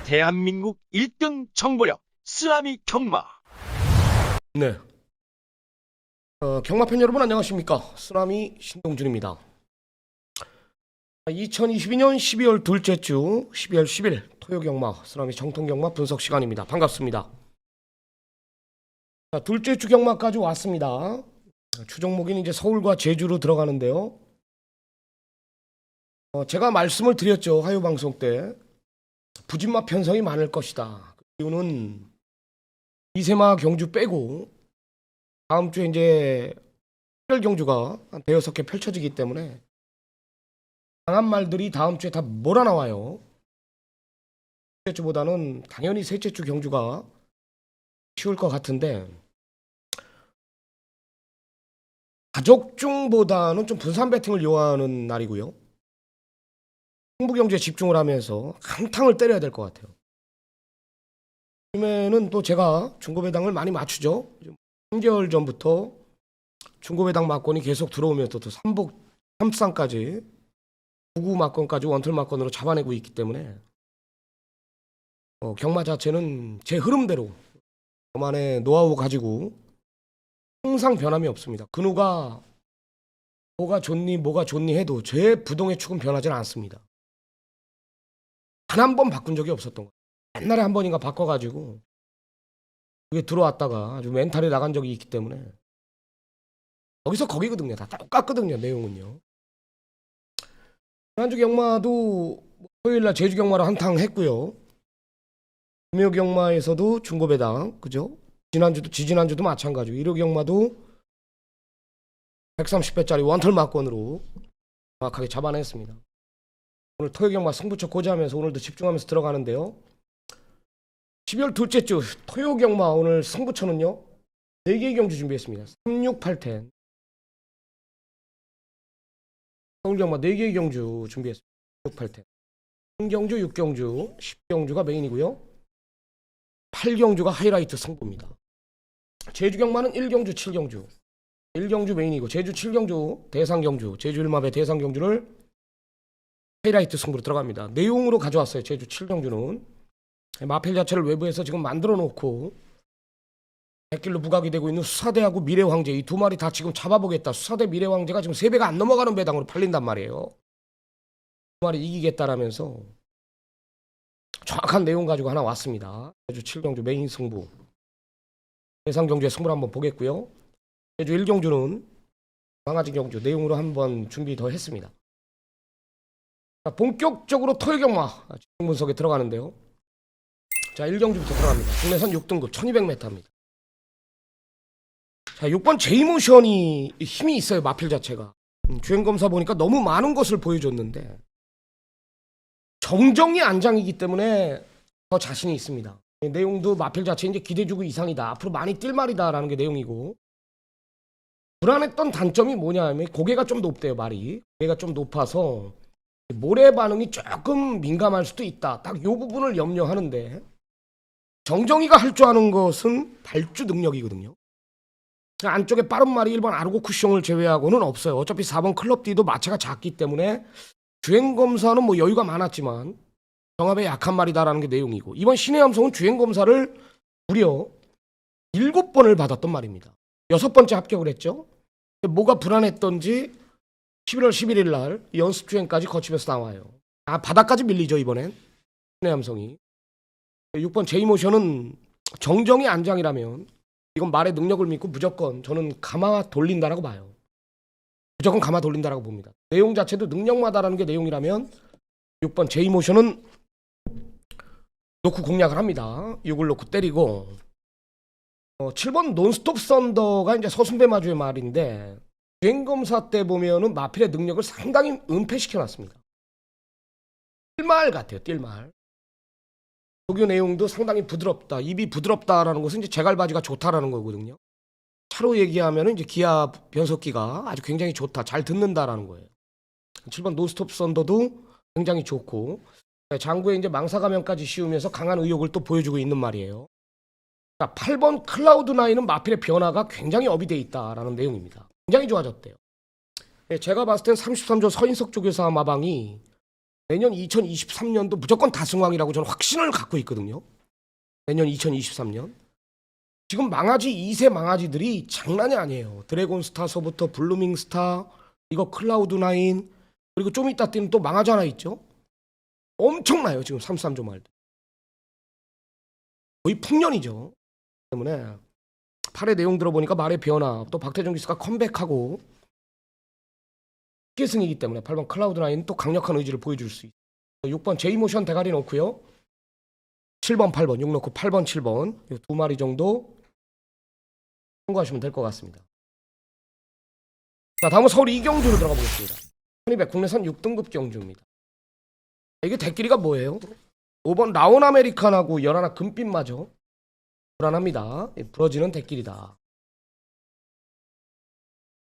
대한민국 1등 정보력 쓰나미 경마. 네. 경마팬 여러분 안녕하십니까? 쓰나미 신동준입니다. 2022년 12월 둘째 주 12월 10일 토요 경마 쓰나미 정통 경마 분석 시간입니다. 반갑습니다. 자, 둘째 주 경마까지 왔습니다. 추종목인 이제 서울과 제주로 들어가는데요. 제가 말씀을 드렸죠. 화요 방송 때 부진마 편성이 많을 것이다. 그 이유는 이세마 경주 빼고 다음 주에 이제 특별 경주가 한 대여섯 개 펼쳐지기 때문에 강한 말들이 다음 주에 다 몰아나와요. 첫째 주보다는 당연히 셋째 주 경주가 쉬울 것 같은데 가족중보다는 좀 분산 배팅을 요하는 날이고요. 승부 경주에 집중을 하면서 한탕을 때려야 될 것 같아요. 요즘에는 또 제가 중고배당을 많이 맞추죠. 3개월 전부터 중고배당 막건이 계속 들어오면서 또 삼복 3상까지 99 막건까지 원틀 막건으로 잡아내고 있기 때문에 경마 자체는 제 흐름대로 저만의 노하우 가지고 항상 변함이 없습니다. 근우가 뭐가 좋니 해도 제 부동의 축은 변하지 않습니다. 단 한 번 바꾼 적이 없었던 거예요. 옛날에 한 번인가 바꿔가지고 그게 들어왔다가 아주 멘탈이 나간 적이 있기 때문에 여기서 거기거든요. 다 똑같거든요. 내용은요. 지난주 경마도 토요일날 제주 경마로 한탕 했고요. 금요 경마에서도 중고배당 그죠? 지지난주도 마찬가지고 일요 경마도 130배짜리 원털 막건으로 정확하게 잡아냈습니다. 오늘 토요 경마 승부처 고지하면서 오늘도 집중하면서 들어가는데요. 12월 둘째 주 토요 경마 오늘 승부처는요 4개의 경주 준비했습니다. 3, 6, 8, 10 서울 경마 4개의 경주 준비했습니다. 6, 8, 10 3경주, 6경주, 10경주가 메인이고요. 8경주가 하이라이트 승부입니다. 제주 경마는 1경주, 7경주 1경주 메인이고 제주 7경주 대상경주 제주 일마배 대상경주를 하이라이트 승부로 들어갑니다. 내용으로 가져왔어요. 제주 7경주는 마필 자체를 외부에서 지금 만들어 놓고 백길로 부각이 되고 있는 수사대하고 미래황제 이 두 마리 다 지금 잡아보겠다. 수사대 미래황제가 지금 3배가 안 넘어가는 배당으로 팔린단 말이에요. 두 마리 이기겠다라면서 정확한 내용 가지고 하나 왔습니다. 제주 7경주 메인 승부 대상경주의 승부를 한번 보겠고요. 제주 1경주는 강아지 경주 내용으로 한번 준비 더 했습니다. 자, 본격적으로 토요 경마 집중 분석에 들어가는데요. 자, 1경주부터 들어갑니다. 국내선 6등급 1200m입니다. 자, 6번 제이모션이 힘이 있어요. 마필 자체가. 주행검사 보니까 너무 많은 것을 보여줬는데 정정이 안장이기 때문에 더 자신이 있습니다. 내용도 마필 자체 이제 기대주고 이상이다. 앞으로 많이 뛸 말이다라는 게 내용이고 불안했던 단점이 뭐냐 하면 고개가 좀 높대요. 말이. 고개가 좀 높아서 모래 반응이 조금 민감할 수도 있다. 딱 이 부분을 염려하는데 정정이가 할 줄 아는 것은 발주 능력이거든요. 안쪽에 빠른 말이 1번 아르고 쿠숑을 제외하고는 없어요. 어차피 4번 클럽 D도 마체가 작기 때문에 주행검사는 뭐 여유가 많았지만 정합에 약한 말이다라는 게 내용이고 이번 신의 함성은 주행검사를 무려 7번을 받았던 말입니다. 6번째 합격을 했죠. 뭐가 불안했던지 11월 11일 날 연습 주행까지 거치면서 나와요. 바닥까지 밀리죠. 이번엔 신의 함성이 6번 제이모션은 정정이 안장이라면 이건 말의 능력을 믿고 무조건 저는 감아 돌린다라고 봐요. 무조건 감아 돌린다라고 봅니다. 내용 자체도 능력마다라는 게 내용이라면 6번 제이모션은 놓고 공략을 합니다. 6을 놓고 때리고 7번 논스톱 썬더가 이제 서순배 마주의 말인데 주행검사 때 보면은 마필의 능력을 상당히 은폐시켜놨습니다. 뛸말 같아요. 뛸말. 조교 내용도 상당히 부드럽다. 입이 부드럽다라는 것은 이제 제갈바지가 좋다라는 거거든요. 차로 얘기하면 이제 기아 변속기가 아주 굉장히 좋다. 잘 듣는다라는 거예요. 7번 노스톱 썬더도 굉장히 좋고 장구에 이제 망사가면까지 씌우면서 강한 의욕을 또 보여주고 있는 말이에요. 자, 8번 클라우드9은 마필의 변화가 굉장히 업이 돼 있다라는 내용입니다. 굉장히 좋아졌대요. 제가 봤을 땐 33조 서인석 조교사 마방이 내년 2023년도 무조건 다승왕이라고 저는 확신을 갖고 있거든요. 내년 2023년. 지금 망아지 2세 망아지들이 장난이 아니에요. 드래곤스타서부터 블루밍스타, 이거 클라우드9, 그리고 좀 이따 뛰는 또 망아지 하나 있죠. 엄청나요 지금 33조 말도. 거의 풍년이죠. 때문에 8의 내용 들어보니까 말의 변화, 또 박태정 기수가 컴백하고 피해승이기 때문에 8번 클라우드9은 또 강력한 의지를 보여줄 수 있어요. 6번 제이모션 대가리 넣고요. 7번 8번 6 넣고 8번 7번 이 두 마리 정도 참고하시면 될 것 같습니다. 자, 다음은 서울 이경주로 들어가 보겠습니다. 1200 국내선 6등급 경주입니다. 이게 대끼리가 뭐예요? 5번 라온 아메리칸하고 열하나 금빛마저 불안합니다. 부러지는 대끼리다.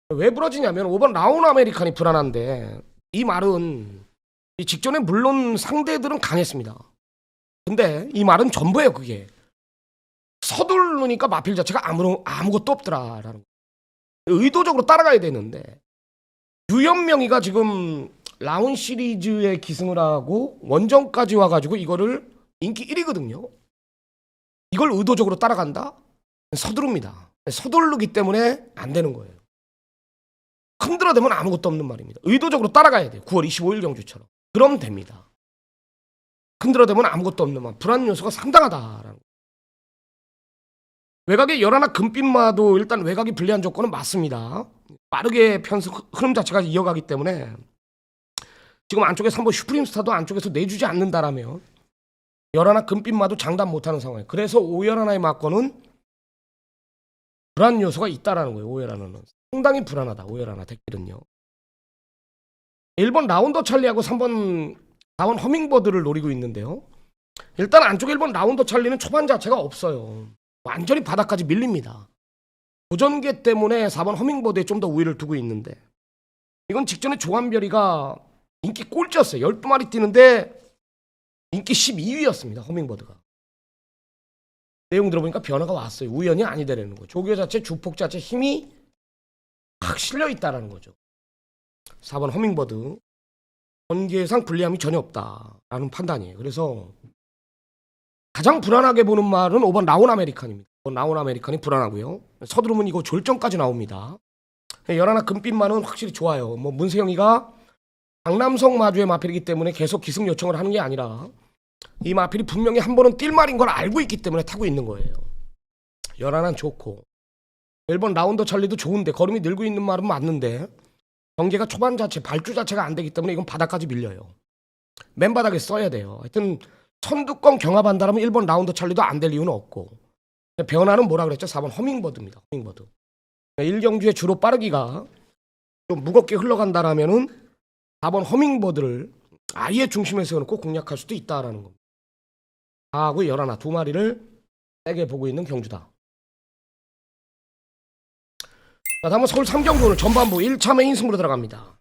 왜 부러지냐면 5번 라온 아메리칸이 불안한데, 이 말은 이 직전에 물론 상대들은 강했습니다. 근데 이 말은 전부예요. 그게 서두르니까 마필 자체가 아무것도 없더라라는 거. 의도적으로 따라가야 되는데, 유연명이가 지금 라운 시리즈에 기승을 하고 원정까지 와가지고 이거를 인기 1위거든요. 이걸 의도적으로 따라간다? 서두릅니다. 서두르기 때문에 안 되는 거예요. 흔들어대면 아무것도 없는 말입니다. 의도적으로 따라가야 돼요. 9월 25일 경주처럼. 그럼 됩니다. 흔들어대면 아무것도 없는 말. 불안 요소가 상당하다라는 거예요. 외곽의 열하나 금빛마도 일단 외곽이 불리한 조건은 맞습니다. 빠르게 편승 흐름 자체가 이어가기 때문에 지금 안쪽에 3번 슈프림스타도 안쪽에서 내주지 않는다라면 열하나 금빛마도 장담 못하는 상황이에요. 그래서 5열하나의 막권은 불안 요소가 있다라는 거예요. 5열하나는 상당히 불안하다. 5열하나 대길은요. 1번 라운더 찰리하고 3번 4번 허밍버드를 노리고 있는데요. 일단 안쪽에 1번 라운더 찰리는 초반 자체가 없어요. 완전히 바닥까지 밀립니다. 도전계 때문에 4번 허밍버드에 좀 더 우위를 두고 있는데, 이건 직전에 조한별이가 인기 꼴찌였어요. 12마리 뛰는데 인기 12위였습니다. 허밍버드가. 내용 들어보니까 변화가 왔어요. 우연이 아니다라는 거죠. 조교 자체, 주폭 자체 힘이 확 실려 있다라는 거죠. 4번 허밍버드. 전개상 불리함이 전혀 없다라는 판단이에요. 그래서 가장 불안하게 보는 말은 5번 라온 아메리칸입니다. 5번 라온 아메리칸이 불안하고요. 서두르면 이거 졸전까지 나옵니다. 열하나 금빛만은 확실히 좋아요. 뭐 문세영이가 강남성 마주의 마필이기 때문에 계속 기승 요청을 하는 게 아니라 이 마필이 분명히 한 번은 뛸 말인 걸 알고 있기 때문에 타고 있는 거예요. 열하나는 좋고 1번 라운더 찰리도 좋은데 걸음이 늘고 있는 말은 맞는데 경계가 초반 자체 발주 자체가 안 되기 때문에 이건 바닥까지 밀려요. 맨바닥에 써야 돼요. 하여튼 선두권 경합한다면 1번 라운더 찰리도 안 될 이유는 없고, 변화는 뭐라 그랬죠? 4번 허밍버드입니다. 허밍버드. 1경주에 주로 빠르기가 좀 무겁게 흘러간다라면은 4번 허밍버드를 아예 중심에 세워놓고 공략할 수도 있다라는 겁니다. 하고 열하나 두 마리를 세게 보고 있는 경주다. 자, 다음은 서울 3경주 오늘 전반부 1차 메인 승부로 들어갑니다.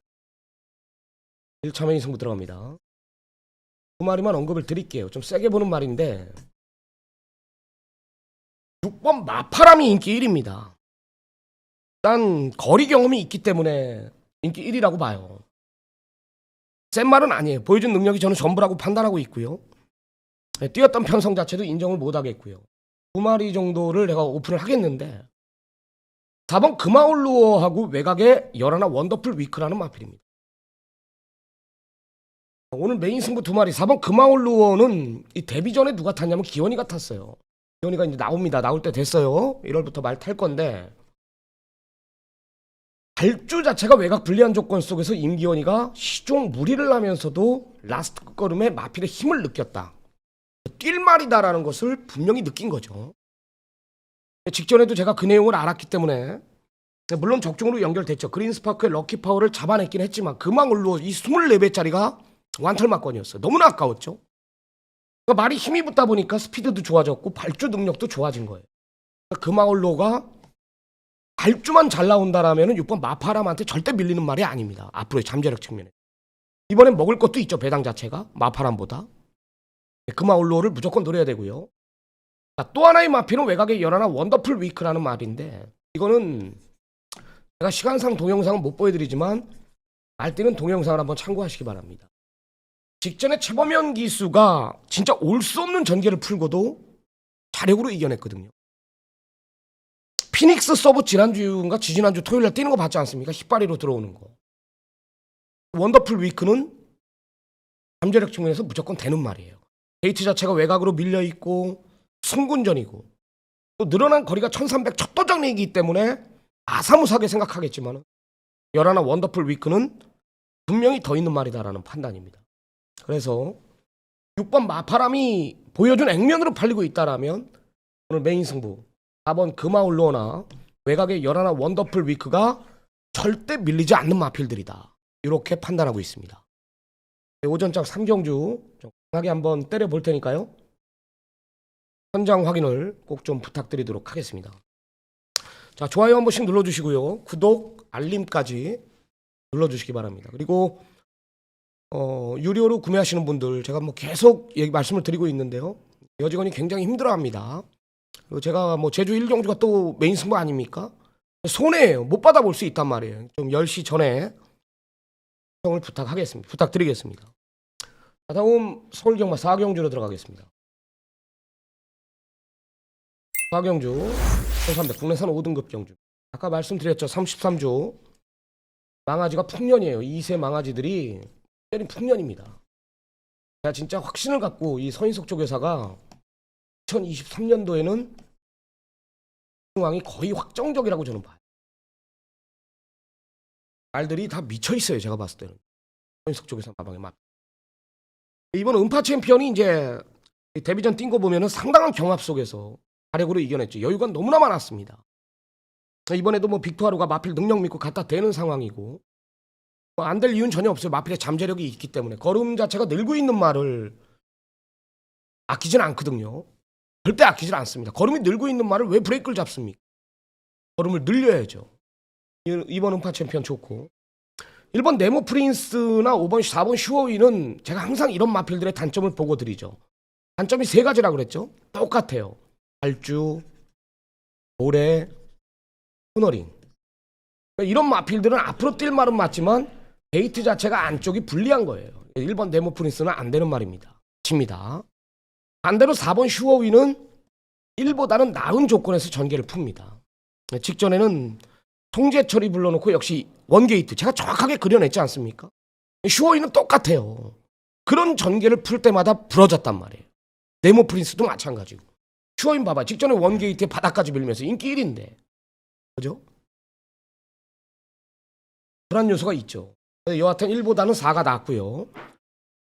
1차 메인 승부 들어갑니다. 두 마리만 언급을 드릴게요. 좀 세게 보는 말인데 6번 마파람이 인기 1위입니다. 일단 거리 경험이 있기 때문에 인기 1위라고 봐요. 센 말은 아니에요. 보여준 능력이 저는 전부라고 판단하고 있고요. 뛰었던 편성 자체도 인정을 못하겠고요. 두 마리 정도를 내가 오픈을 하겠는데 4번 금아올루어하고 외곽에 열하나 원더풀 위크라는 마필입니다. 오늘 메인 승부 두 마리 4번 금아올루어는 이 데뷔 전에 누가 탔냐면 기원이가 탔어요. 기원이가 이제 나옵니다. 나올 때 됐어요. 1월부터 말 탈 건데 발주 자체가 외곽 불리한 조건 속에서 임기원이가 시종 무리를 하면서도 라스트 걸음에 마필의 힘을 느꼈다. 뛸 말이다라는 것을 분명히 느낀 거죠. 직전에도 제가 그 내용을 알았기 때문에 물론 적중으로 연결됐죠. 그린스파크의 럭키파워를 잡아냈긴 했지만 금왕울로 이 24배짜리가 완털막건이었어요. 너무나 아까웠죠. 그러니까 말이 힘이 붙다 보니까 스피드도 좋아졌고 발주 능력도 좋아진 거예요. 금왕울로가 발주만 잘 나온다라면 6번 마파람한테 절대 밀리는 말이 아닙니다. 앞으로의 잠재력 측면에. 이번엔 먹을 것도 있죠. 배당 자체가 마파람보다. 금왕울로를 무조건 노려야 되고요. 자, 또 하나의 마필은 외곽의 열하나 원더풀 위크라는 말인데 이거는 제가 시간상 동영상은 못 보여드리지만 알때는 동영상을 한번 참고하시기 바랍니다. 직전에 최범현 기수가 진짜 올 수 없는 전개를 풀고도 자력으로 이겨냈거든요. 피닉스 서브 지난주인가 지지난주 토요일날 뛰는 거 봤지 않습니까? 힙바리로 들어오는 거. 원더풀 위크는 잠재력 측면에서 무조건 되는 말이에요. 게이트 자체가 외곽으로 밀려있고 승군전이고 또 늘어난 거리가 1300 척도전이기 때문에 아사무사하게 생각하겠지만 11 원더풀 위크는 분명히 더 있는 말이다라는 판단입니다. 그래서 6번 마파람이 보여준 액면으로 팔리고 있다라면 오늘 메인 승부 4번 금아울로나 외곽의 11 원더풀 위크가 절대 밀리지 않는 마필들이다. 이렇게 판단하고 있습니다. 오전장 3경주 좀 강하게 한번 때려볼 테니까요. 현장 확인을 꼭 좀 부탁드리도록 하겠습니다. 자, 좋아요 한 번씩 눌러주시고요. 구독, 알림까지 눌러주시기 바랍니다. 그리고 유료로 구매하시는 분들 제가 뭐 계속 말씀을 드리고 있는데요. 여직원이 굉장히 힘들어합니다. 그리고 제가 뭐 제주 1경주가 또 메인 승부 아닙니까? 손해예요. 못 받아볼 수 있단 말이에요. 좀 10시 전에 시청을 부탁드리겠습니다. 자, 다음 서울경마 4경주로 들어가겠습니다. 4경주 1300 국내산 5등급 경주. 아까 말씀드렸죠. 33조 망아지가 풍년이에요. 2세 망아지들이 풍년입니다. 제가 진짜 확신을 갖고 이 서인석 쪽 회사가 2023년도에는 상황이 거의 확정적이라고 저는 봐요. 말들이 다 미쳐있어요. 제가 봤을 때는 서인석 쪽 회사 마방에 맞. 이번 음파 챔피언이 이제 데뷔전 뛴 거 보면은 상당한 경합 속에서 자력으로 이겨냈죠. 여유가 너무나 많았습니다. 이번에도 뭐 빅토하루가 마필 능력 믿고 갖다 대는 상황이고 안 될 이유는 전혀 없어요. 마필의 잠재력이 있기 때문에 걸음 자체가 늘고 있는 말을 아끼지는 않거든요. 절대 아끼질 않습니다. 걸음이 늘고 있는 말을 왜 브레이크를 잡습니까? 걸음을 늘려야죠. 이번 음파 챔피언 좋고 1번 네모 프린스나 5번 4번 슈어위는 제가 항상 이런 마필들의 단점을 보고 드리죠. 단점이 세 가지라고 그랬죠. 똑같아요. 발주, 모래, 코너링. 이런 마필들은 앞으로 뛸 말은 맞지만 게이트 자체가 안쪽이 불리한 거예요. 1번 네모 프린스는 안 되는 말입니다. 칩니다. 반대로 4번 슈어위는 1보다는 나은 조건에서 전개를 풉니다. 직전에는 통제 처리 불러놓고 역시 원게이트 제가 정확하게 그려냈지 않습니까? 슈어위는 똑같아요. 그런 전개를 풀 때마다 부러졌단 말이에요. 네모 프린스도 마찬가지고. 슈어인 봐봐. 직전에 원게이트에 바닥까지 밀면서 인기 1인데. 그죠? 불안 요소가 있죠. 여하튼 1보다는 4가 낫고요.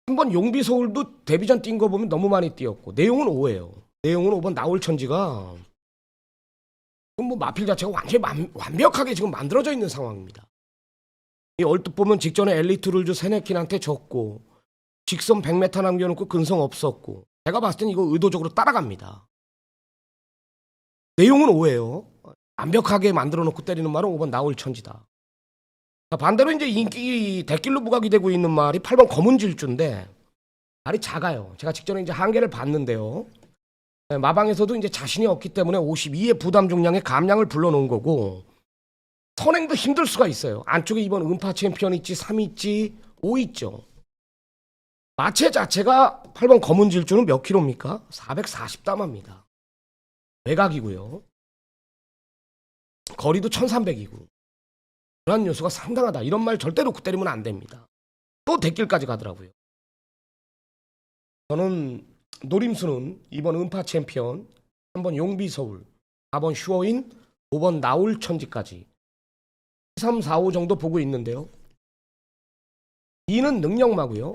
한번 용비 서울도 데뷔전 뛴 거 보면 너무 많이 뛰었고 내용은 5예요. 내용은 5번 나올천지가 뭐 마필 자체가 완벽하게 지금 만들어져 있는 상황입니다. 이 얼뜻 보면 직전에 엘리트 룰즈 세네킨한테 졌고 직선 100m 남겨놓고 근성 없었고 제가 봤을 땐 이거 의도적으로 따라갑니다. 내용은 5예요. 완벽하게 만들어 놓고 때리는 말은 5번 나올천지다. 반대로 이제 인기 대길로 부각이 되고 있는 말이 8번 검은 질주인데 말이 작아요. 제가 직전에 이제 한계를 봤는데요. 마방에서도 이제 자신이 없기 때문에 52의 부담 중량의 감량을 불러놓은 거고 선행도 힘들 수가 있어요. 안쪽에 이번 음파 챔피언 있지, 3 있지, 5 있죠. 마체 자체가 8번 검은 질주는 몇 킬로입니까? 440담합니다. 외곽이고요. 거리도 1300이고 그런 요소가 상당하다. 이런 말 절대 놓고 때리면 안 됩니다. 또 대길까지 가더라고요. 저는 노림수는 2번 음파 챔피언, 3번 용비 서울, 4번 슈어인, 5번 나올 천지까지 3, 4, 5 정도 보고 있는데요. 2는 능력마고요.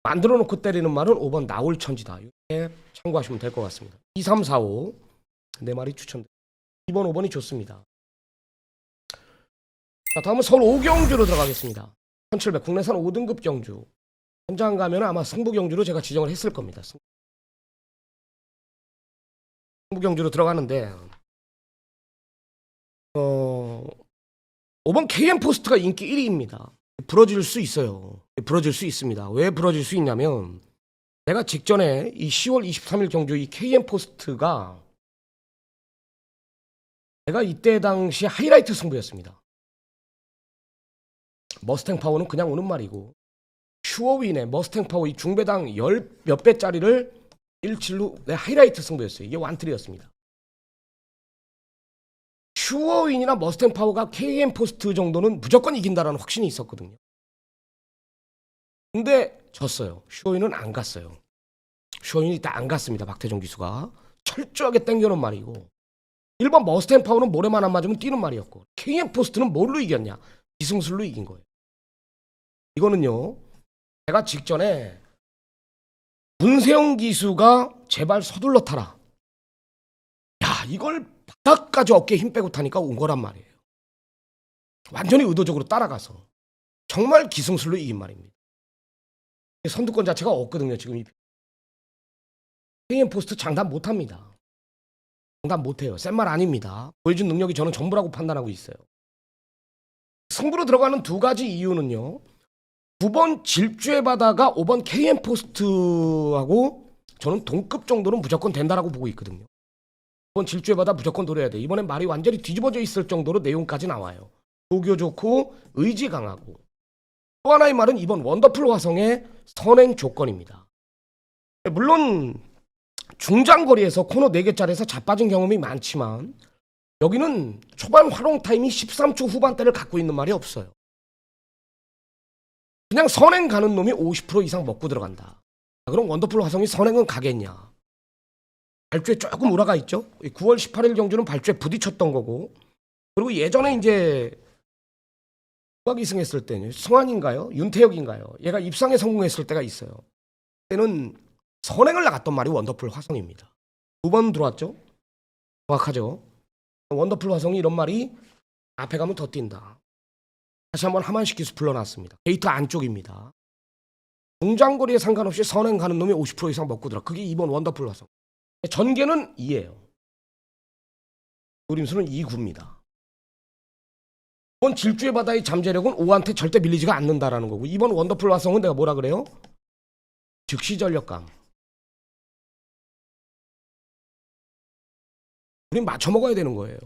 만들어 놓고 때리는 말은 5번 나올 천지다. 이렇게 참고하시면 될 것 같습니다. 2, 3, 4, 5 네 마리 추천드립니다. 2번, 5번이 좋습니다. 자, 다음은 서울 5경주로 들어가겠습니다. 1700 국내산 5등급 경주. 현장 가면 아마 승부 경주로 제가 지정을 했을 겁니다. 승부 경주로 들어가는데 5번 KM 포스트가 인기 1위입니다. 부러질 수 있어요. 부러질 수 있습니다. 왜 부러질 수 있냐면 내가 직전에 이 10월 23일 경주 이 KM 포스트가 내가 이때 당시 하이라이트 승부였습니다. 머스탱 파워는 그냥 오는 말이고 슈어윈의 머스탱 파워 이 중배당 10몇 배짜리를 1-7로 내 하이라이트 승부였어요. 이게 완틀이었습니다. 슈어윈이나 머스탱 파워가 KM 포스트 정도는 무조건 이긴다라는 확신이 있었거든요. 근데 졌어요. 슈어윈은 안 갔어요. 슈어윈이 일단 안 갔습니다. 박태종 기수가 철저하게 땡겨놓은 말이고 1번 머스탱 파워는 모래만 안 맞으면 뛰는 말이었고 KM 포스트는 뭘로 이겼냐? 기승술로 이긴 거예요. 이거는요. 제가 직전에 문세영 기수가 제발 서둘러 타라. 야 이걸 바닥까지 어깨에 힘 빼고 타니까 온 거란 말이에요. 완전히 의도적으로 따라가서 정말 기승술로 이긴 말입니다. 선두권 자체가 없거든요. 지금 이 KM 포스트 장담 못합니다. 장담 못해요. 센 말 아닙니다. 보여준 능력이 저는 전부라고 판단하고 있어요. 승부로 들어가는 두 가지 이유는요. 9번 질주의 바다가 5번 KM 포스트하고 저는 동급 정도는 무조건 된다라고 보고 있거든요. 9번 질주의 바다 무조건 노려야 돼. 이번엔 말이 완전히 뒤집어져 있을 정도로 내용까지 나와요. 조교 좋고 의지 강하고 또 하나의 말은 이번 원더풀 화성의 선행 조건입니다. 물론 중장거리에서 코너 4개짜리에서 자빠진 경험이 많지만 여기는 초반 활용 타임이 13초 후반대를 갖고 있는 말이 없어요. 그냥 선행 가는 놈이 50% 이상 먹고 들어간다. 그럼 원더풀 화성이 선행은 가겠냐? 발주에 조금 우라가 있죠. 9월 18일 경주는 발주에 부딪혔던 거고 그리고 예전에 이제 누가 기승했을 때는 성환인가요? 윤태혁인가요? 얘가 입상에 성공했을 때가 있어요. 그때는 선행을 나갔던 말이 원더풀 화성입니다. 2번 들어왔죠? 정확하죠? 원더풀 화성이 이런 말이 앞에 가면 더 뛴다. 다시 한번 하만식 기수 불러놨습니다. 게이트 안쪽입니다. 중장거리에 상관없이 선행 가는 놈이 50% 이상 먹고 들어. 그게 2번 원더풀 화성. 전개는 2예요. 노림수는 2구입니다. 이번 질주의 바다의 잠재력은 5한테 절대 밀리지가 않는다라는 거고 2번 원더풀 화성은 내가 뭐라 그래요? 즉시 전력감. 우린 맞춰 먹어야 되는 거예요.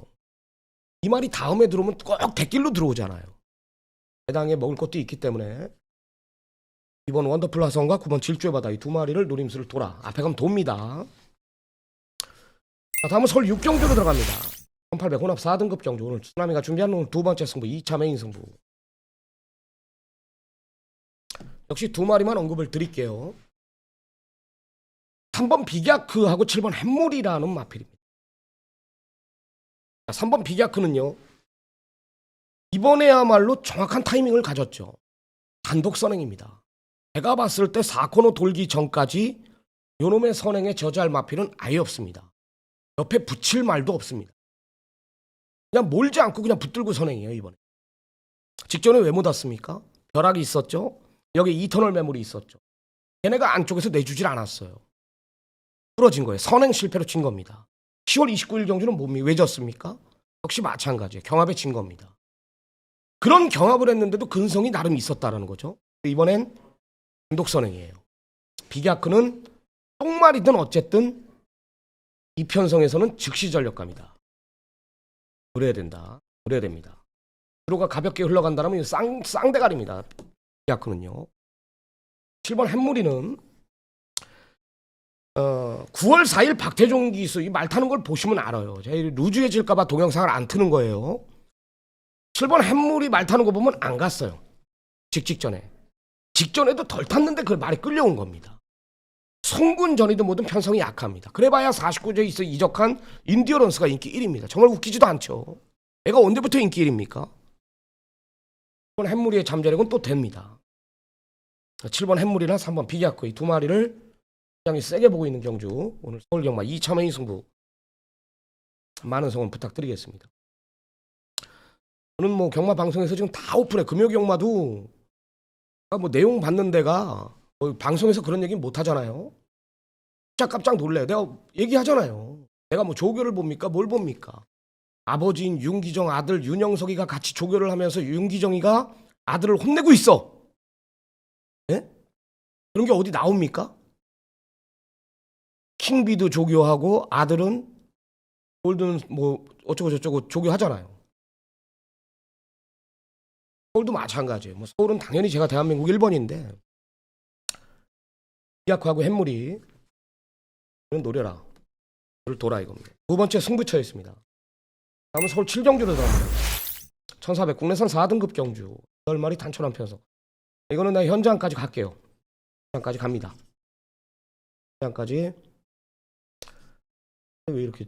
이 말이 다음에 들어오면 꼭 대길로 들어오잖아요. 해당에 먹을 것도 있기 때문에 2번 원더풀 화성과 9번 질주의 바다 이 두 마리를 노림수를 돌아 앞에 가면 돕니다. 자, 다음은 서울 6경주로 들어갑니다. 1800 혼합 4등급 경주 오늘 쓰나미가 준비한 오늘 두 번째 승부 2차 메인 승부. 역시 두 마리만 언급을 드릴게요. 3번 비갸크하고 7번 햄물이라는 마필입니다. 3번 비갸크는요. 이번에야말로 정확한 타이밍을 가졌죠. 단독 선행입니다. 제가 봤을 때 4코너 돌기 전까지 요놈의 선행에 저지할 마필은 아예 없습니다. 옆에 붙일 말도 없습니다. 그냥 몰지 않고 그냥 붙들고 선행이에요. 이번에. 직전에 왜 못 왔습니까? 벼락이 있었죠. 여기 2터널 매물이 있었죠. 얘네가 안쪽에서 내주질 않았어요. 부러진 거예요. 선행 실패로 진 겁니다. 10월 29일 경주는 왜 졌습니까? 역시 마찬가지예요. 경합에 진 겁니다. 그런 경합을 했는데도 근성이 나름 있었다라는 거죠. 이번엔 단독 선행이에요. 비갸크는 똥말이든 어쨌든 이 편성에서는 즉시 전력감이다. 그래야 된다. 그래야 됩니다. 주로가 가볍게 흘러간다면 쌍대가리입니다. 비갸크는요. 7번 햄무리는 9월 4일 박태종 기수 이 말 타는 걸 보시면 알아요. 제가 루즈해질까봐 동영상을 안 트는 거예요. 7번 햄물이 말 타는 거 보면 안 갔어요. 직전에도 덜 탔는데 그 말이 끌려온 겁니다. 송군 전이든 뭐든 편성이 약합니다. 그래봐야 49제에 있어 이적한 인디어런스가 인기 1위입니다. 정말 웃기지도 않죠. 애가 언제부터 인기 1위입니까? 7번 햄무리의 잠재력은 또 됩니다. 7번 햄무리나 3번 비갸크 이 두 마리를 굉장히 세게 보고 있는 경주 오늘 서울 경마 2차 메인 승부 많은 성원 부탁드리겠습니다. 저는 뭐 경마 방송에서 지금 다 오픈해. 금요 경마도 뭐 내용 받는 데가 뭐 방송에서 그런 얘기 못 하잖아요. 깜짝 놀래요. 내가 얘기하잖아요. 내가 뭐 조교를 봅니까? 뭘 봅니까? 아버지인 윤기정 아들 윤영석이가 같이 조교를 하면서 윤기정이가 아들을 혼내고 있어. 예? 그런 게 어디 나옵니까? 킹비도 조교하고 아들은 골든 뭐 어쩌고 저쩌고 조교하잖아요. 서울도 마찬가지예요. 뭐 서울은 당연히 제가 대한민국 1번인데 이아쿠하고 햇물이 노려라. 를 돌아 이겁니다. 두 번째 승부처였습니다. 다음은 서울 7경주로 들어갑니다. 1400 국내선 4등급 경주 8마리 단촐 한 편서. 이거는 나 현장까지 갈게요. 현장까지 갑니다. 현장까지. 왜 이렇게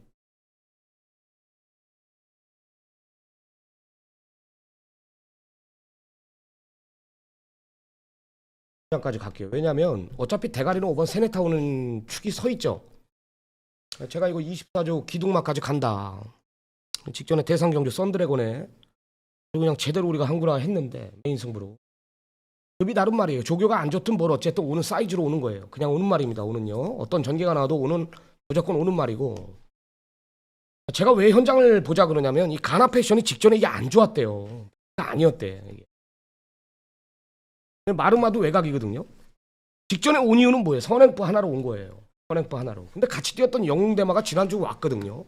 현장까지 갈게요. 왜냐면 어차피 대가리는 5번 세네타 오는 축이 서 있죠. 제가 이거 24조 기둥막까지 간다. 직전에 대상경주 썬드래곤에 그냥 제대로 우리가 한구나 했는데 메인 승부로 급이 다른 말이에요. 조교가 안 좋든 뭘 어쨌든 오는 사이즈로 오는 거예요. 그냥 오는 말입니다. 오는요. 어떤 전개가 나와도 오는 무조건 오는 말이고. 제가 왜 현장을 보자 그러냐면 이 가나 패션이 직전에 이게 안 좋았대요. 아니었대. 이게. 마루마도 외곽이거든요. 직전에 온 이유는 뭐예요? 선행부 하나로 온 거예요. 선행부 하나로. 근데 같이 뛰었던 영웅대마가 지난주 왔거든요.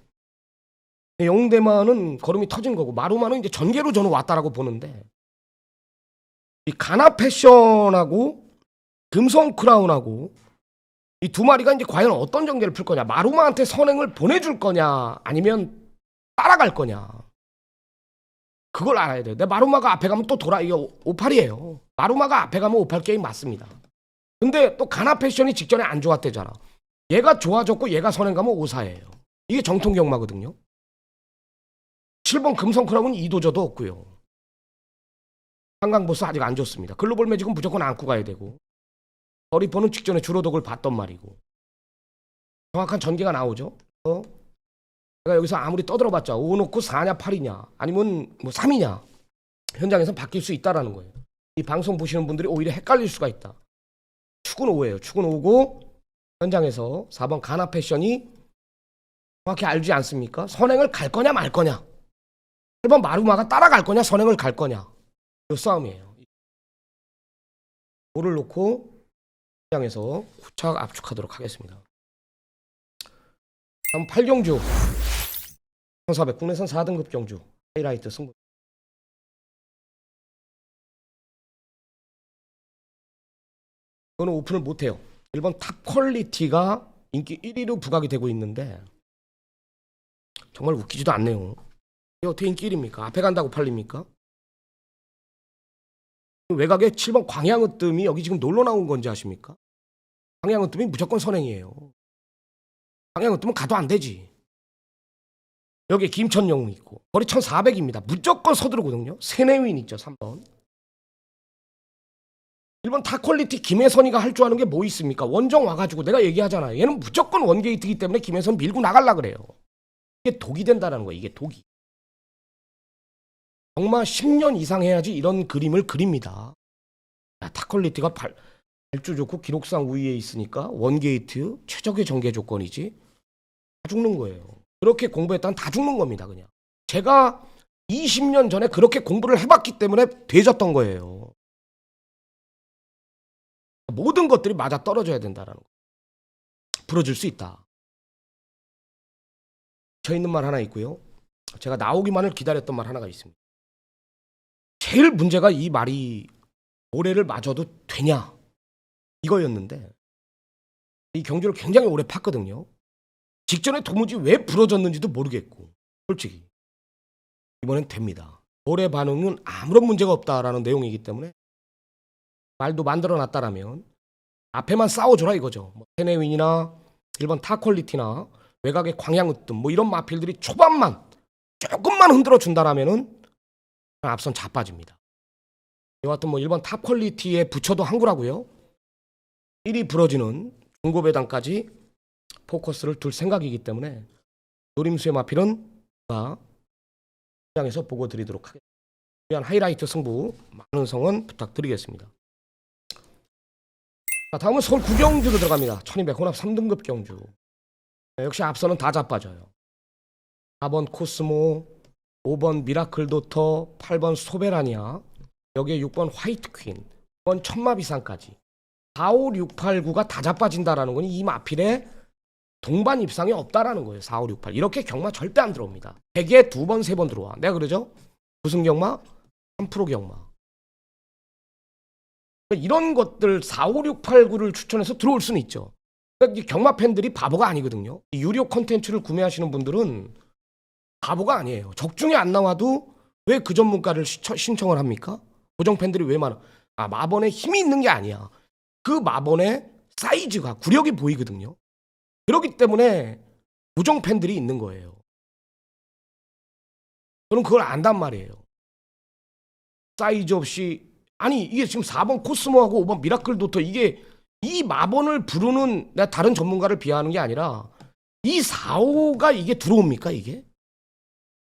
영웅대마는 걸음이 터진 거고 마루마는 이제 전개로 저는 왔다라고 보는데 이 가나 패션하고 금성 크라운하고 이 두 마리가 이제 과연 어떤 전개를 풀 거냐, 마루마한테 선행을 보내줄 거냐 아니면 따라갈 거냐, 그걸 알아야 돼요. 내 마루마가 앞에 가면 또 돌아. 이게 58이에요. 마루마가 앞에 가면 58 게임 맞습니다. 근데 또 가나 패션이 직전에 안 좋았대잖아. 얘가 좋아졌고 얘가 선행 가면 54예요. 이게 정통 경마거든요. 7번 금성 크라운은 이도저도 없고요. 한강보스 아직 안 좋습니다. 글로벌 매직은 무조건 안고 가야 되고 어리퍼는 직전에 주로독을 봤던 말이고 정확한 전개가 나오죠. 내가 여기서 아무리 떠들어봤자 5 놓고 4냐 8이냐 아니면 뭐 3이냐 현장에서 바뀔 수 있다라는 거예요. 이 방송 보시는 분들이 오히려 헷갈릴 수가 있다. 축은 5예요. 축은 5고 현장에서 4번 가나 패션이 정확히 알지 않습니까? 선행을 갈 거냐 말 거냐, 1번 마루마가 따라갈 거냐 선행을 갈 거냐, 이 싸움이에요. 5를 놓고 현장에서 후착 압축하도록 하겠습니다. 다음 8경주 1400 국내선 4등급 경주 하이라이트 승부. 이거는 오픈을 못해요. 1번 탑 퀄리티가 인기 1위로 부각이 되고 있는데 정말 웃기지도 않네요. 이게 어떻게 인기 1위입니까? 앞에 간다고 팔립니까? 외곽에 7번 광양으뜸이 여기 지금 놀러 나온 건지 아십니까? 광양으뜸이 무조건 선행이에요. 광양으뜸은 가도 안 되지. 여기 김천영웅 있고 거리 1400입니다. 무조건 서두르거든요. 세네윈 있죠. 3번. 1번 탑퀄리티 김혜선이가 할 줄 아는 게 뭐 있습니까? 원정 와가지고 내가 얘기하잖아요. 얘는 무조건 원게이트이기 때문에 김혜선 밀고 나가려 그래요. 이게 독이 된다는 거예요. 이게 독이. 정말 10년 이상 해야지 이런 그림을 그립니다. 탑퀄리티가 발주 좋고 기록상 우위에 있으니까 원게이트 최적의 전개 조건이지. 다 죽는 거예요. 그렇게 공부했다면 다 죽는 겁니다. 그냥. 제가 20년 전에 그렇게 공부를 해봤기 때문에 되졌던 거예요. 모든 것들이 맞아 떨어져야 된다는 거. 부러질 수 있다. 저 있는 말 하나 있고요. 제가 나오기만을 기다렸던 말 하나가 있습니다. 제일 문제가 이 말이 올해를 맞아도 되냐 이거였는데 이 경주를 굉장히 오래 팠거든요. 직전에 도무지 왜 부러졌는지도 모르겠고 솔직히 이번엔 됩니다. 올해 반응은 아무런 문제가 없다라는 내용이기 때문에 말도 만들어놨다라면 앞에만 싸워줘라 이거죠. 뭐 테네윈이나 1번 탑퀄리티나 외곽의 광양으뜸 뭐 이런 마필들이 초반만 조금만 흔들어 준다라면은 앞선 자빠집니다. 여하튼 뭐 1번 탑퀄리티에 붙여도 한구라고요. 1위 부러지는 중고배당까지 포커스를 둘 생각이기 때문에 노림수의 마필은 시장에서 보고 드리도록 하겠습니다. 위한 하이라이트 승부 많은 성원 부탁드리겠습니다. 자, 다음은 서울 구경주로 들어갑니다. 1200 혼합 3등급 경주. 역시 앞서는 다 자빠져요. 4번 코스모, 5번 미라클 도터, 8번 소베라니아, 여기에 6번 화이트 퀸, 9번 천마비상까지 4, 5, 6, 8, 9가 다 자빠진다라는 건 이 마필에 동반 입상이 없다라는 거예요. 4, 5, 6, 8 이렇게 경마 절대 안 들어옵니다. 100에 2번, 3번 들어와. 내가 그러죠? 무슨 경마? 3% 경마. 그러니까 이런 것들 4, 5, 6, 8, 9를 추천해서 들어올 수는 있죠. 그러니까 이 경마 팬들이 바보가 아니거든요. 이 유료 콘텐츠를 구매하시는 분들은 바보가 아니에요. 적중에 안 나와도 왜 그 전문가를 신청을 합니까? 고정 팬들이 왜 많아? 아, 마번에 힘이 있는 게 아니야. 그 마번의 사이즈가 구력이 보이거든요. 그렇기 때문에 고정 팬들이 있는 거예요. 저는 그걸 안단 말이에요. 사이즈 없이 아니 이게 지금 4번 코스모하고 5번 미라클 도터 이게 이 마번을 부르는 내가 다른 전문가를 비하하는 게 아니라 이 4, 5가 이게 들어옵니까 이게?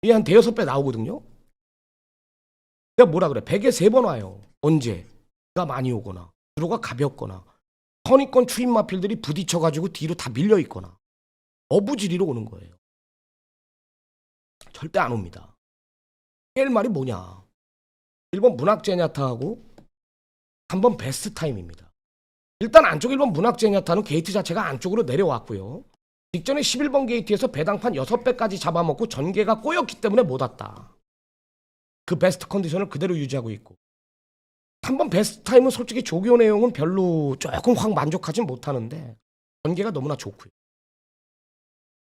이게 한 대여섯 배 나오거든요. 내가 뭐라 그래 100에 3번 와요. 언제가 많이 오거나 주로가 가볍거나 선입권 추임 마필들이 부딪혀가지고 뒤로 다 밀려있거나 어부지리로 오는 거예요. 절대 안 옵니다. 깰 말이 뭐냐 1번 문학 제냐타하고 3번 베스트 타임입니다. 일단 안쪽 1번 문학 제냐타는 게이트 자체가 안쪽으로 내려왔고요. 직전에 11번 게이트에서 배당판 6배까지 잡아먹고 전개가 꼬였기 때문에 못 왔다. 그 베스트 컨디션을 그대로 유지하고 있고 3번 베스트 타임은 솔직히 조교 내용은 별로 조금 확 만족하진 못하는데 전개가 너무나 좋고요.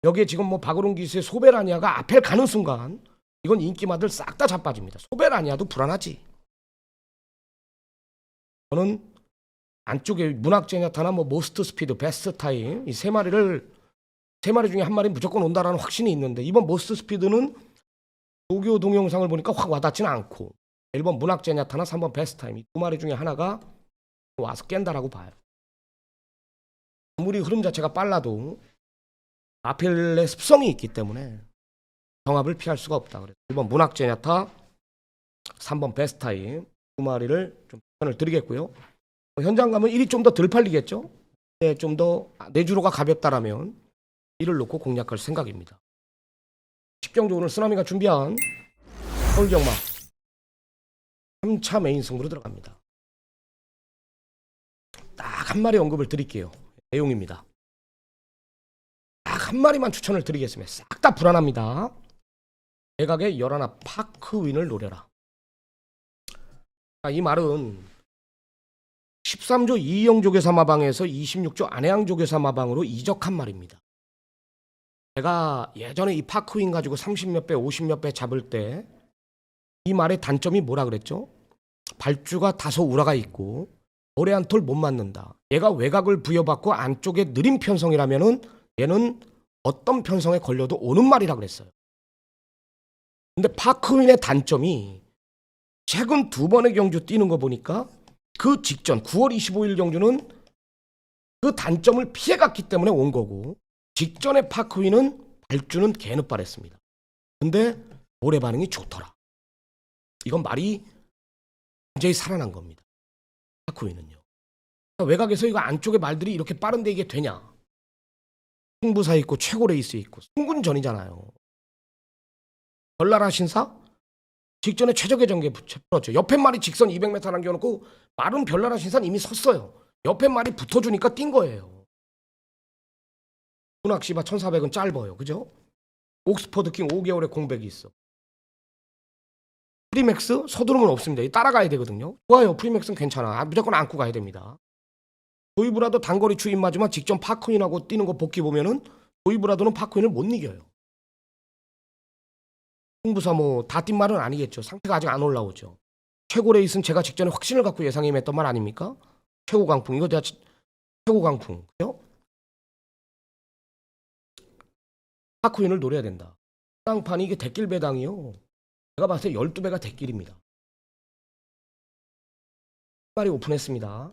여기에 지금 뭐 박오른 기수의 소베라니아가 앞에 가는 순간 이건 인기마들 싹 다 자빠집니다. 소베라니아도 불안하지. 저는 안쪽에 문학 제냐타나 뭐 모스트 스피드, 베스트 타임 이 세 마리 중에 한 마리 무조건 온다라는 확신이 있는데 이번 모스트 스피드는 조교 동영상을 보니까 확 와닿지는 않고 1번 문학 제냐타나 3번 베스트 타임 이 두 마리 중에 하나가 와서 깬다라고 봐요. 아무리 흐름 자체가 빨라도 아펠의 습성이 있기 때문에 정합을 피할 수가 없다. 그래서 1번 문학 제냐타 3번 베스트 타임 두 마리를 좀 추천을 드리겠고요. 현장 가면 1이 좀 더 덜 팔리겠죠? 네, 좀 더 내주로가 가볍다라면 1을 놓고 공략할 생각입니다. 10경주 오늘 쓰나미가 준비한 서울경마 3차 메인 승부로 들어갑니다. 딱 한 마리 언급을 드릴게요. 내용입니다. 딱 한 마리만 추천을 드리겠습니다. 싹 다 불안합니다. 대각의 11 파크윈을 노려라. 이 말은 13조 이영 조교사 마방에서 26조 안해양 조교사 마방으로 이적한 말입니다. 제가 예전에 이 파크윈 가지고 30몇 배, 50몇 배 잡을 때 이 말의 단점이 뭐라 그랬죠? 발주가 다소 우라가 있고 오래 한 톨 못 맞는다. 얘가 외곽을 부여받고 안쪽에 느린 편성이라면은 얘는 어떤 편성에 걸려도 오는 말이라 그랬어요. 근데 파크윈의 단점이 최근 두 번의 경주 뛰는 거 보니까 그 직전 9월 25일 경주는 그 단점을 피해갔기 때문에 온 거고 직전의 파크윈은 발주는 개늦발했습니다. 근데 올해 반응이 좋더라. 이건 말이 굉장히 살아난 겁니다. 파크윈은요. 외곽에서 이거 안쪽에 말들이 이렇게 빠른데 이게 되냐? 승부사 있고 최고 레이스 있고 승군전이잖아요. 전라라 신사? 직전에 최적의 전개 풀었죠. 옆에 말이 직선 200m 남겨놓고 말은 별나라 신사는 이미 섰어요. 옆에 말이 붙어주니까 뛴 거예요. 문학시바 1400은 짧아요. 그죠? 옥스퍼드 킹 5개월의 공백이 있어. 프리맥스 서두르면 없습니다. 따라가야 되거든요. 좋아요. 프리맥스는 괜찮아. 무조건 안고 가야 됩니다. 도이브라도 단거리 추임 맞으면 직전 파크윈하고 뛰는 거 복귀 보면은 도이브라도는 파크윈을 못 이겨요. 승부사 뭐 다 뛴 말은 아니겠죠. 상태가 아직 안 올라오죠. 최고 레이스는 제가 직전에 확신을 갖고 예상임했던 말 아닙니까? 최고 강풍 이거 내가 최고 강풍 그죠? 파크윈을 노려야 된다. 배당판이 이게 대길 배당이요. 제가 봤을 때 12배가 대길입니다. 빨리 오픈했습니다.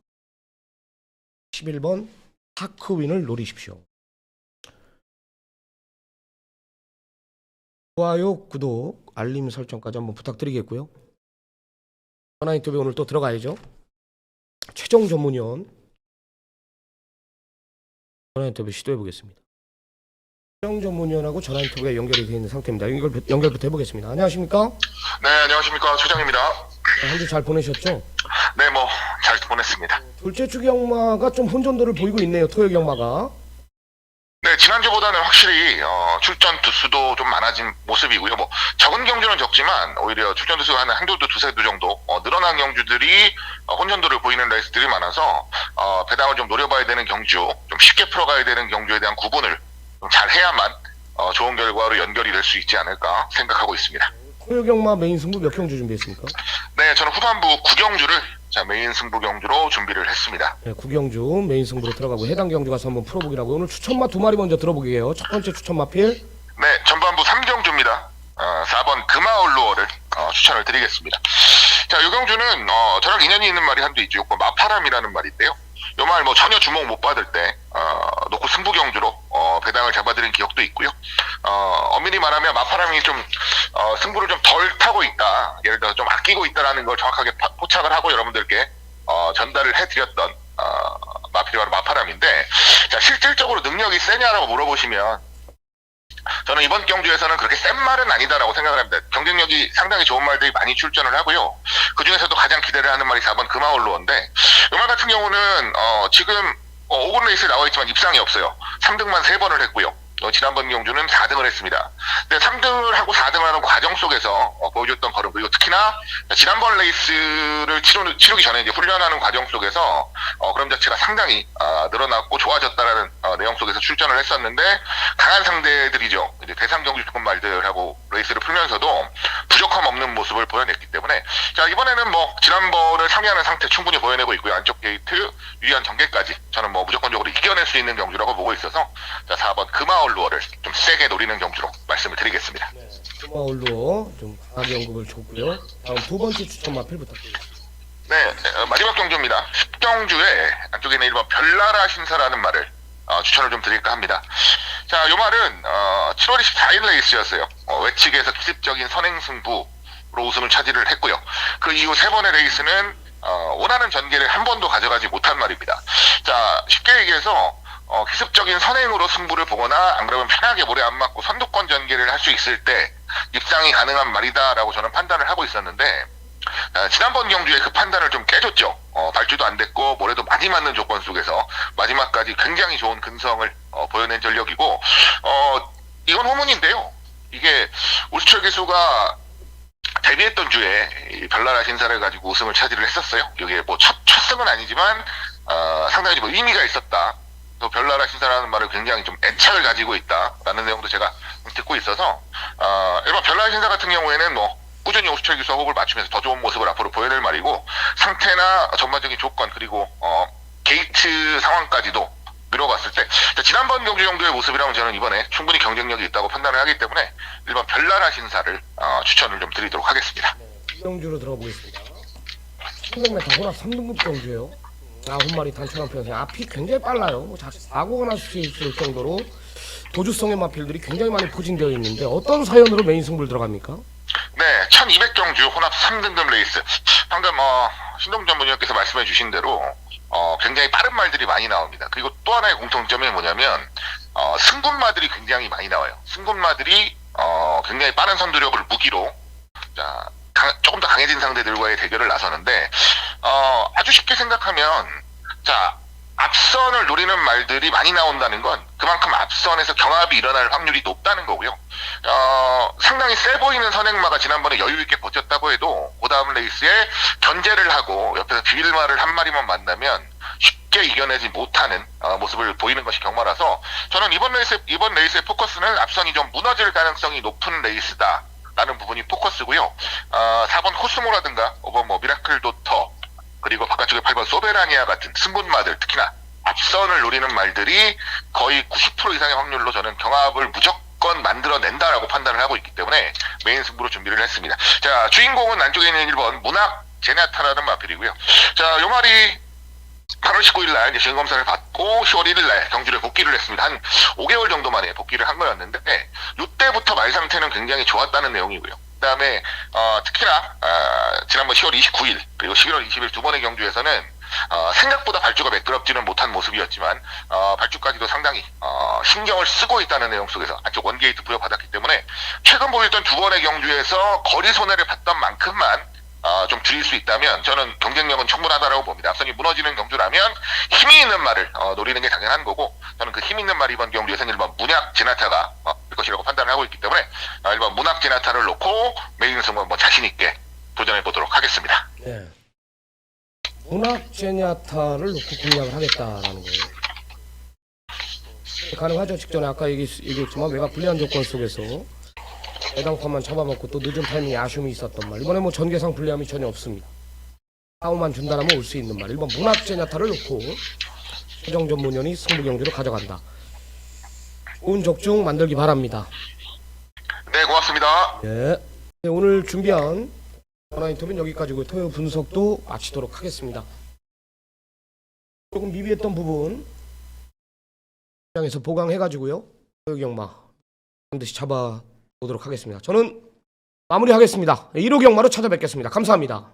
11번 파크윈을 노리십시오. 좋아요, 구독, 알림 설정까지 한번 부탁드리겠고요. 전화 인터뷰 오늘 또 들어가야죠. 최종 전문위원 전화 인터뷰 시도해 보겠습니다. 최종 전문위원하고 전화 인터뷰가 연결이 되어 있는 상태입니다. 연결부터 해보겠습니다. 안녕하십니까? 네, 안녕하십니까. 최정입니다. 한 주 잘 보내셨죠? 네, 뭐 잘 보냈습니다. 둘째 주 경마가 좀 혼전도를 보이고 있네요. 토요 경마가. 네, 네, 지난주보다는 확실히 출전 두수도 좀 많아진 모습이고요. 뭐 적은 경주는 적지만 오히려 출전 두수가 한 한두 두, 두세 두 정도 늘어난 경주들이 혼전도를 보이는 레이스들이 많아서 배당을 좀 노려봐야 되는 경주, 좀 쉽게 풀어가야 되는 경주에 대한 구분을 좀 잘 해야만 좋은 결과로 연결이 될 수 있지 않을까 생각하고 있습니다. 토요경마 메인 승부 몇 경주 준비했습니까? 네, 저는 후반부 9경주를 메인 승부 경주로 준비를 했습니다. 네, 9경주 메인 승부로 들어가고 해당 경주 가서 한번 풀어보기라고. 오늘 추천마 두 마리 먼저 들어보게요. 첫 번째 추천마필. 네, 전반부 3경주입니다. 4번 금화올루어를 추천을 드리겠습니다. 자, 이 경주는 저랑 인연이 있는 말이 한두 있죠. 요거 마파람이라는 말인데요. 요 말 뭐 전혀 주목 못 받을 때 놓고 승부 경주로 배당을 잡아드린 기억도 있고요. 엄밀히 말하면 마파람이 좀 승부를 좀 덜 타고 있다, 예를 들어 좀 아끼고 있다라는 걸 정확하게 포착을 하고 여러분들께 전달을 해드렸던 마필이 바로 마파람인데, 자, 실질적으로 능력이 세냐라고 물어보시면 저는 이번 경주에서는 그렇게 센 말은 아니다라고 생각을 합니다. 경쟁력이 상당히 좋은 말들이 많이 출전을 하고요. 그 중에서도 가장 기대를 하는 말이 4번 금화올루어인데, 이 말 같은 경우는 지금 5군 레이스에 나와 있지만 입상이 없어요. 3등만 3번을 했고요. 지난번 경주는 4등을 했습니다. 근데 3등을 하고 4등을 하는 과정 속에서 보여줬던 걸음, 그리고 특히나 지난번 레이스를 치르기 전에 이제 훈련하는 과정 속에서 그럼 자체가 상당히 늘어났고 좋아졌다라는 내용 속에서 출전을 했었는데, 강한 상대들이죠. 이제 대상 경주 조건 말들하고 레이스를 풀면서도 부족함 없는 모습을 보여냈기 때문에, 자, 이번에는 뭐 지난번을 상회하는 상태 충분히 보여내고 있고요. 안쪽 게이트 유리한 전개까지 저는 뭐 무조건적으로 이겨낼 수 있는 경주라고 보고 있어서, 자, 4번 금화올루어를 좀 세게 노리는 경주로 말씀을 드리겠습니다. 금화올루어 좀 강하게 언급을 줬고요. 다음 두 번째 추천마필 부탁드립니다. 네, 마지막 경주입니다. 10경주에 안쪽에는 1번 별나라 신사라는 말을 추천을 좀 드릴까 합니다. 자, 요 말은 7월 24일 레이스였어요. 외측에서 기습적인 선행승부로 우승을 차지를 했고요. 그 이후 3번의 레이스는 원하는 전개를 한 번도 가져가지 못한 말입니다. 자, 쉽게 얘기해서 기습적인 선행으로 승부를 보거나 안 그러면 편하게 모래 안 맞고 선두권 전개를 할 수 있을 때 입상이 가능한 말이다라고 저는 판단을 하고 있었는데, 지난번 경주에 그 판단을 좀 깨줬죠. 발주도 안 됐고 모래도 많이 맞는 조건 속에서 마지막까지 굉장히 좋은 근성을 보여낸 전력이고, 이건 호문인데요. 이게 우수철 기수가 데뷔했던 주에 이 별나라 신사를 가지고 우승을 차지를 했었어요. 이게 뭐 첫 승은 아니지만 상당히 뭐 의미가 있었다. 또 별나라 신사라는 말을 굉장히 좀 애착을 가지고 있다라는 내용도 제가 듣고 있어서, 일반 별나라 신사 같은 경우에는 뭐 꾸준히 우수철 기수와 호흡을 맞추면서 더 좋은 모습을 앞으로 보여낼 말이고, 상태나 전반적인 조건 그리고 게이트 상황까지도 미뤄봤을 때 지난번 경주 정도의 모습이라면 저는 이번에 충분히 경쟁력이 있다고 판단을 하기 때문에 1번 별나라 신사를 추천을 좀 드리도록 하겠습니다. 이 경주로 들어보겠습니다. 300m 혼합 3등급 경주예요. 9마리 단축 한 편에서 앞이 굉장히 빨라요. 뭐 자칫 사고가 날 수 있을 정도로 도주성의 마필들이 굉장히 많이 포진되어 있는데, 어떤 사연으로 메인 승부를 들어갑니까? 네, 1200경주 혼합 3등급 레이스. 방금 신동 전문위원께서 말씀해 주신 대로 굉장히 빠른 말들이 많이 나옵니다. 그리고 또 하나의 공통점이 뭐냐면 승군마들이 굉장히 많이 나와요. 승군마들이 굉장히 빠른 선두력을 무기로 조금 더 강해진 상대들과의 대결을 나서는데, 아주 쉽게 생각하면, 자, 앞선을 노리는 말들이 많이 나온다는 건 그만큼 앞선에서 경합이 일어날 확률이 높다는 거고요. 상당히 세 보이는 선행마가 지난번에 여유 있게 버텼다고 해도 그 다음 레이스에 견제를 하고 옆에서 비빌마를 한 마리만 만나면 쉽게 이겨내지 못하는 모습을 보이는 것이 경마라서, 저는 이번 레이스의 포커스는 앞선이 좀 무너질 가능성이 높은 레이스다 라는 부분이 포커스고요. 4번 코스모라든가 5번 뭐 미라클 도터, 그리고 바깥쪽에 8번 소베라니아 같은 승군마들, 특히나 앞선을 노리는 말들이 거의 90% 이상의 확률로 저는 경합을 무조건 만들어낸다라고 판단을 하고 있기 때문에 메인 승부로 준비를 했습니다. 자, 주인공은 안쪽에 있는 1번 문학 제나타라는 마필이고요. 자, 요 말이 8월 19일 날 이제 시행검사를 받고 10월 1일 날 경주를 복귀를 했습니다. 한 5개월 정도 만에 복귀를 한 거였는데, 이때부터 말 상태는 굉장히 좋았다는 내용이고요. 그다음에 특히나 지난번 10월 29일 그리고 11월 20일 두 번의 경주에서는 생각보다 발주가 매끄럽지는 못한 모습이었지만 발주까지도 상당히 신경을 쓰고 있다는 내용 속에서 안쪽 원게이트 부여받았기 때문에 최근 보였던 두 번의 경주에서 거리 손해를 봤던 만큼만 좀 줄일 수 있다면 저는 경쟁력은 충분하다라고 봅니다. 앞선이 무너지는 경주라면 힘이 있는 말을 노리는 게 당연한 거고, 저는 그 힘 있는 말 이번 경주에서는 1번 지나타가 될 것이라고 판단을 하고 있기 때문에 1번 문학 지나타를 놓고 메인 승부 한번 자신 있게 도전해 보도록 하겠습니다. 네. 문학 제냐타를 놓고 공략을 하겠다라는 거예요. 가능하죠. 직전에 아까 얘기했지만 외곽 불리한 조건 속에서 배당판만 잡아먹고 또 늦은 타이밍에 아쉬움이 있었던 말. 이번에 뭐 전개상 불리함이 전혀 없습니다. 파워만 준다라면 올 수 있는 말. 1번 문학 제냐타를 놓고 최정 전문위원이 승부 경기로 가져간다. 좋은 적중 만들기 바랍니다. 네, 고맙습니다. 네. 네, 오늘 준비한 전화 인터뷰는 여기까지고 토요 분석도 마치도록 하겠습니다. 조금 미비했던 부분 시장에서 보강해가지고요. 토요 경마 반드시 잡아보도록 하겠습니다. 저는 마무리하겠습니다. 1호 경마로 찾아뵙겠습니다. 감사합니다.